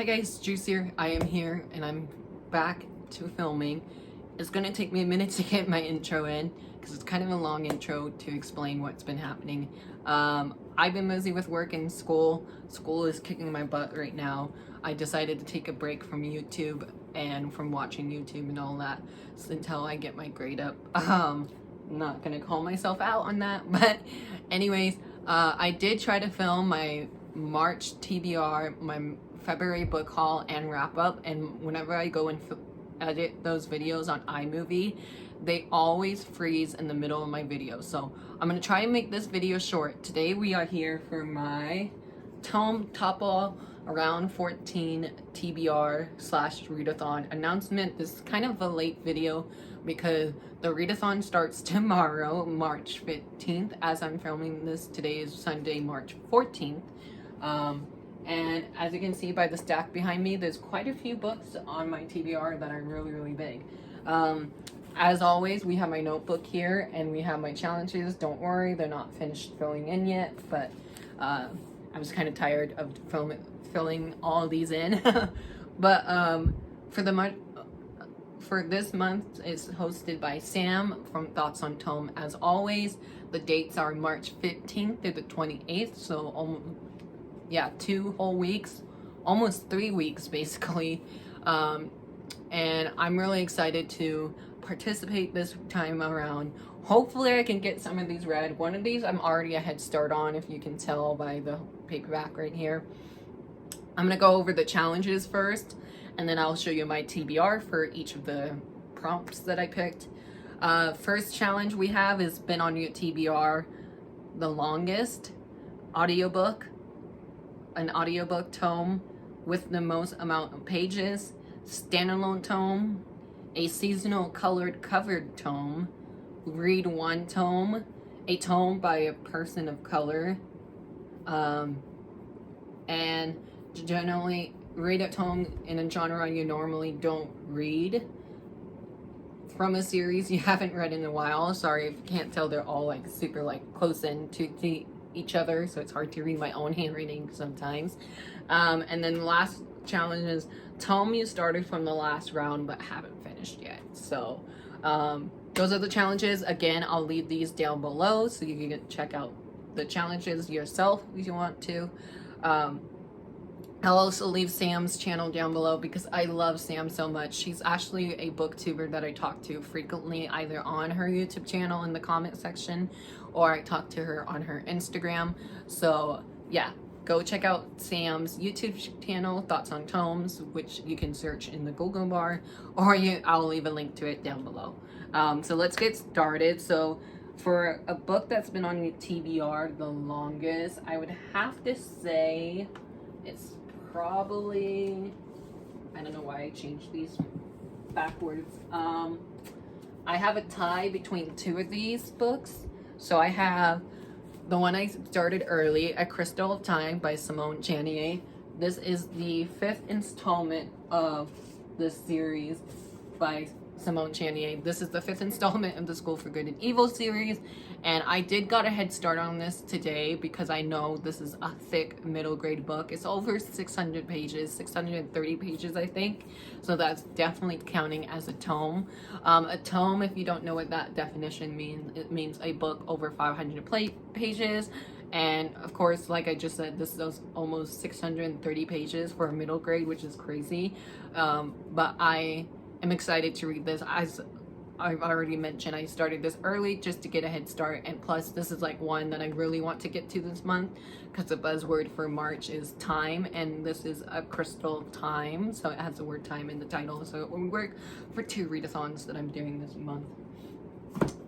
Hi guys, Juice here. I am here and I'm back to filming. It's gonna take me a minute to get my intro in because it's kind of a long intro to explain what's been happening. I've been busy with work and school. School is kicking my butt right now. I decided to take a break from YouTube and from watching YouTube and all that until I get my grade up. I'm not gonna call myself out on that, but anyways, I did try to film my March TBR, my February book haul and wrap up, and whenever I go and edit those videos on iMovie, they always freeze in the middle of my video. So I'm gonna try and make this video short. Today we are here for my Tome Topple around 14 TBR / readathon announcement. This is kind of a late video because the readathon starts tomorrow, March 15th. As I'm filming this, today is Sunday, March 14th. And as you can see by the stack behind me, there's quite a few books on my TBR that are really big. As always, we have my notebook here and we have my challenges. Don't worry, they're not finished filling in yet, but I was kind of tired of filling all these in. But for this month, it's hosted by Sam from Thoughts on Tome. As always, the dates are March 15th through the 28th, so yeah, 2 whole weeks, almost 3 weeks basically. And I'm really excited to participate this time around. Hopefully I can get some of these read. One of these I'm already a head start on, if you can tell by the paperback right here. I'm gonna go over the challenges first, and then I'll show you my TBR for each of the prompts that I picked. First challenge we have is been on your TBR the longest audiobook. An audiobook tome with the most amount of pages, standalone tome, a seasonal colored covered tome, read one tome, a tome by a person of color, and generally read a tome in a genre you normally don't read from a series you haven't read in a while. Sorry if you can't tell, they're all like super like close in to each other, so it's hard to read my own handwriting sometimes. And then the last challenge is tome you started from the last round but haven't finished yet. So those are the challenges. Again, I'll leave these down below so you can check out the challenges yourself if you want to. I'll also leave Sam's channel down below because I love Sam so much. She's actually a booktuber that I talk to frequently, either on her YouTube channel in the comment section, or I talk to her on her Instagram. So yeah, go check out Sam's YouTube channel, Thoughts on Tomes, which you can search in the Google bar, or I'll leave a link to it down below. So let's get started. So for a book that's been on TBR the longest, I would have to say it's probably, I don't know why I changed these backwards. I have a tie between 2 of these books. So I have the one I started early, A Crystal of Time by Simone Chanier. This is the 5th installment of this series by Simone Chanier. This is the 5th installment of the School for Good and Evil series, and I did got a head start on this today because I know this is a thick middle grade book. It's over 600 pages, 630 pages I think, so that's definitely counting as a tome. A tome, if you don't know what that definition means, it means a book over 500 pages. And of course, like I just said, this is almost 630 pages for a middle grade, which is crazy. But I'm excited to read this. As I've already mentioned, I started this early just to get a head start, and plus this is like one that I really want to get to this month because the buzzword for March is time, and this is A Crystal of Time, so it has the word time in the title, so it will work for 2 readathons that I'm doing this month.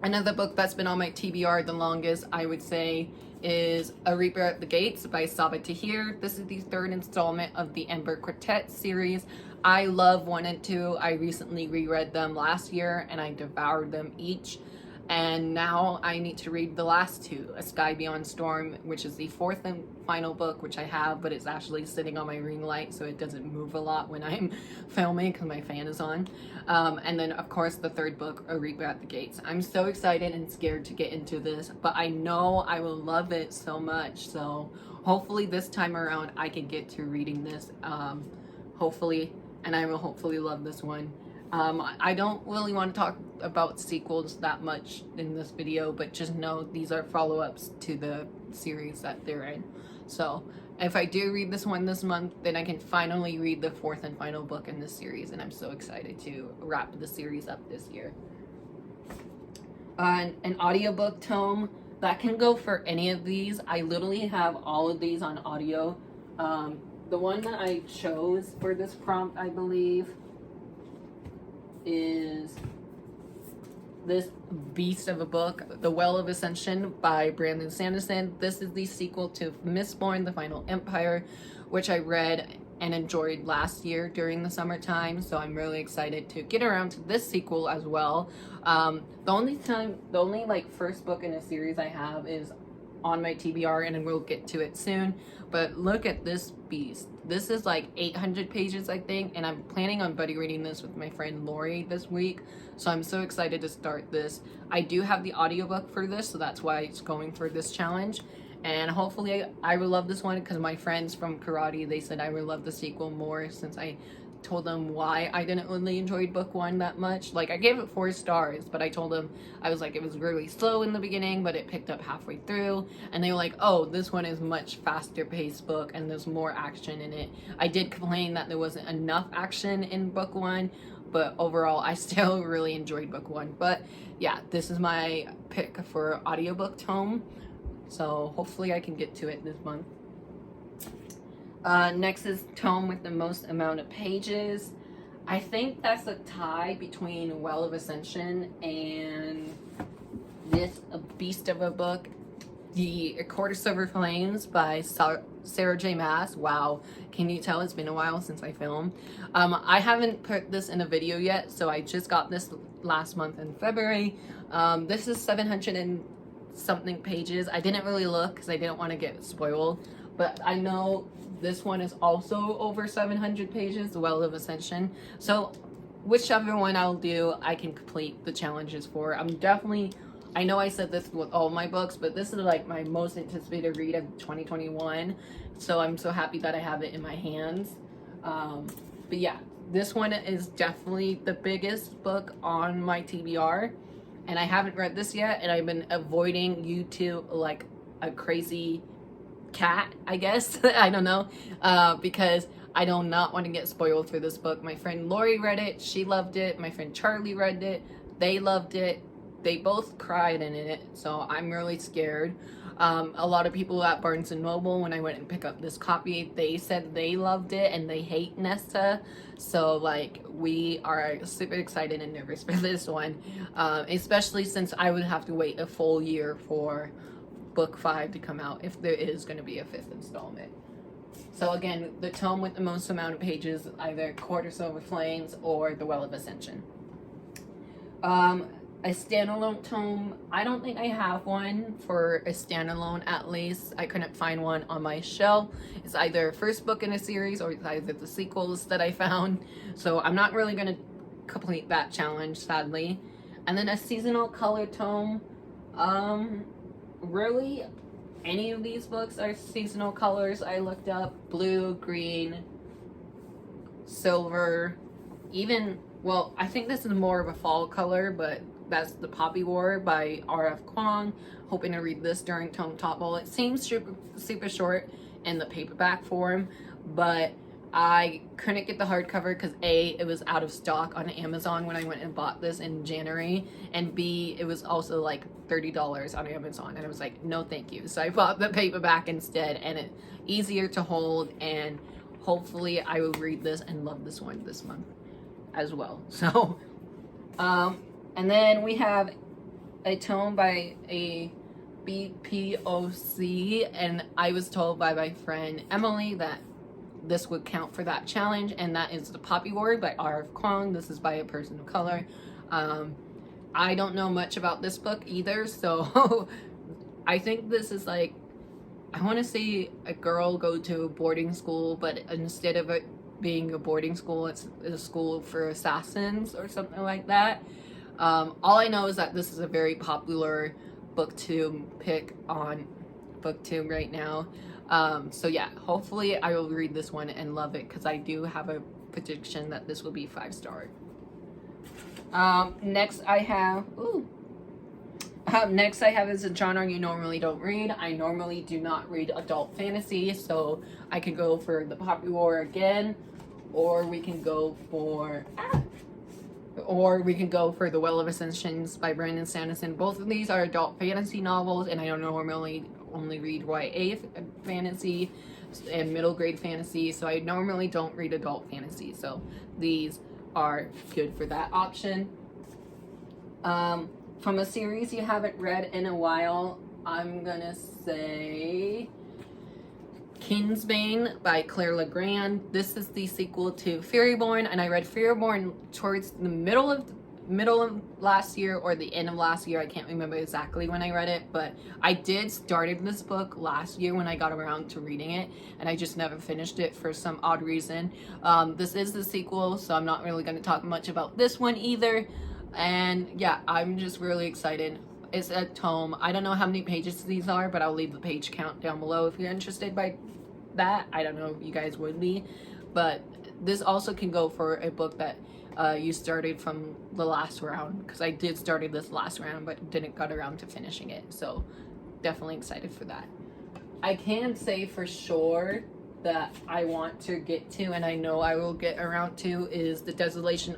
Another book that's been on my TBR the longest, I would say, is A Reaper at the Gates by Saba Tahir. This is the 3rd installment of the Ember Quartet series. I love 1 and 2. I recently reread them last year and I devoured them each. And now I need to read the last 2, A Sky Beyond Storm, which is the 4th and final book, which I have, but it's actually sitting on my ring light so it doesn't move a lot when I'm filming because my fan is on. And then of course the 3rd book, A Reaper at the Gates. I'm so excited and scared to get into this, but I know I will love it so much. So hopefully this time around I can get to reading this hopefully, and I will hopefully love this one. I don't really want to talk about sequels that much in this video, but just know these are follow-ups to the series that they're in. So if I do read this one this month, then I can finally read the fourth and final book in this series, and I'm so excited to wrap the series up this year. An audiobook tome, that can go for any of these. I literally have all of these on audio. The one that I chose for this prompt, I believe, is this beast of a book, The Well of Ascension by Brandon Sanderson. This is the sequel to Mistborn, The Final Empire, which I read and enjoyed last year during the summertime, so I'm really excited to get around to this sequel as well. The only like first book in a series I have is on my TBR, and we'll get to it soon. But look at this beast. This is like 800 pages, I think, and I'm planning on buddy reading this with my friend Lori this week, so I'm so excited to start this. I do have the audiobook for this, so that's why it's going for this challenge, and hopefully I will love this one, because my friends from karate, they said I would love the sequel more, since I told them why I didn't really enjoy book one that much. Like, I gave it 4 stars, but I told them, I was like, it was really slow in the beginning, but it picked up halfway through, and they were like, oh, this one is much faster paced book and there's more action in it. I did complain that there wasn't enough action in book one, but overall I still really enjoyed book one. But yeah, this is my pick for audiobook tome, so hopefully I can get to it this month. Next is tome with the most amount of pages. I think that's a tie between Well of Ascension and this beast of a book, The Court of Silver Flames by Sarah J. Maas. Wow, can you tell it's been a while since I filmed? I haven't put this in a video yet, so I just got this last month in February. This is 700 and something pages. I didn't really look because I didn't want to get spoiled, but I know this one is also over 700 pages, The Well of Ascension. So whichever one I'll do, I can complete the challenges for. I know I said this with all my books, but this is like my most anticipated read of 2021. So I'm so happy that I have it in my hands. But yeah, this one is definitely the biggest book on my TBR. And I haven't read this yet, and I've been avoiding YouTube like a crazy cat, I guess. I don't know, because I do not want to get spoiled for this book. My friend Lori read it, she loved it. My friend Charlie read it, they loved it. They both cried in it, so I'm really scared. A lot of people at Barnes & Noble, when I went and picked up this copy, they said they loved it and they hate Nesta. So like, we are super excited and nervous for this one, especially since I would have to wait a full year for book 5 to come out, if there is going to be a 5th installment. So again, the tome with the most amount of pages, either Court of Silver Flames or The Well of Ascension. A standalone tome, I don't think I have one for a standalone, at least. I couldn't find one on my shelf. It's either a first book in a series or it's either the sequels that I found. So I'm not really going to complete that challenge, sadly. And then a seasonal color tome. Really, any of these books are seasonal colors. I looked up blue, green, silver, even, well, I think this is more of a fall color, but that's The Poppy War by R.F. Kuang. Hoping to read this during Tome Topple. It seems super short in the paperback form, but I couldn't get the hardcover because A, it was out of stock on Amazon when I went and bought this in January, and B, it was also like $30 on Amazon, and I was like, no thank you. So I bought the paperback instead, and it's easier to hold, and hopefully I will read this and love this one this month as well. So and then we have a tome by a BPOC, and I was told by my friend Emily that this would count for that challenge, and that is The Poppy War by R.F. Kuang. This is by a person of color. I don't know much about this book either, so I think this is like, I want to say a girl go to a boarding school, but instead of it being a boarding school, it's a school for assassins or something like that. All I know is that this is a very popular booktube pick on booktube right now. So yeah, hopefully I will read this one and love it, because I do have a prediction that this will be 5-star. Next I have is a genre you normally don't read. I normally do not read adult fantasy, so I could go for The Poppy War again, or we can go for The Well of Ascension by Brandon Sanderson. Both of these are adult fantasy novels, and I don't normally only read YA fantasy and middle grade fantasy, so I normally don't read adult fantasy, so these are good for that option. From a series you haven't read in a while, I'm gonna say Kingsbane by Claire Legrand. This is the sequel to Furyborn, and I read Furyborn towards the middle of last year or the end of last year. I can't remember exactly when I read it, but I did started this book last year when I got around to reading it, and I just never finished it for some odd reason. This is the sequel, so I'm not really going to talk much about this one either. And yeah, I'm just really excited. It's a tome. I don't know how many pages these are, but I'll leave the page count down below if you're interested by that. I don't know if you guys would be, but this also can go for a book that you started from the last round, because I did started this last round but didn't get around to finishing it, so definitely excited for that. I can say for sure that I want to get to, and I know I will get around to, is the Desolation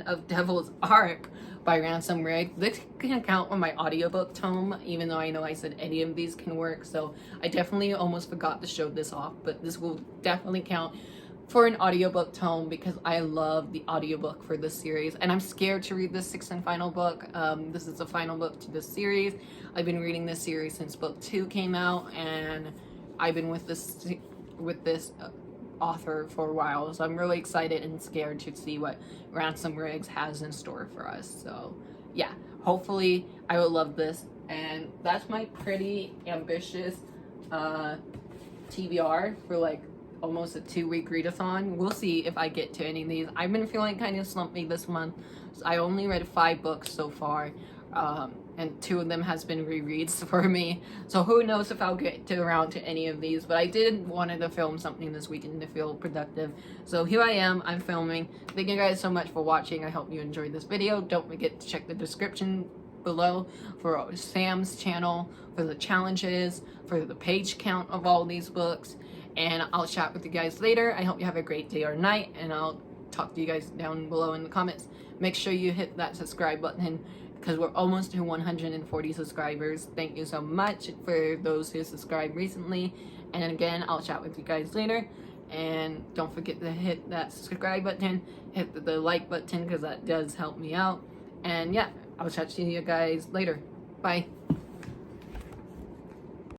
of Devil's Arc by Ransom Rig. This can count on my audiobook tome, even though I know I said any of these can work, so I definitely almost forgot to show this off, but this will definitely count for an audiobook tome because I love the audiobook for this series, and I'm scared to read this 6th and final book. This is the final book to this series. I've been reading this series since book 2 came out, and I've been with this author for a while, so I'm really excited and scared to see what Ransom Riggs has in store for us. So yeah, hopefully I will love this, and that's my pretty ambitious TBR for like almost a 2-week readathon. We'll see if I get to any of these. I've been feeling kind of slumpy this month, so I only read 5 books so far, and 2 of them has been rereads for me, so who knows if I'll get around to any of these. But I did wanted to film something this weekend to feel productive, so here I am, I'm filming. Thank you guys so much for watching. I hope you enjoyed this video. Don't forget to check the description below for Sam's channel, for the challenges, for the page count of all these books, and I'll chat with you guys later. I hope you have a great day or night, and I'll talk to you guys down below in the comments. Make sure you hit that subscribe button because we're almost to 140 subscribers. Thank you so much for those who subscribed recently, and again, I'll chat with you guys later. And don't forget to hit that subscribe button, hit the like button because that does help me out, and yeah, I'll chat to you guys later. Bye.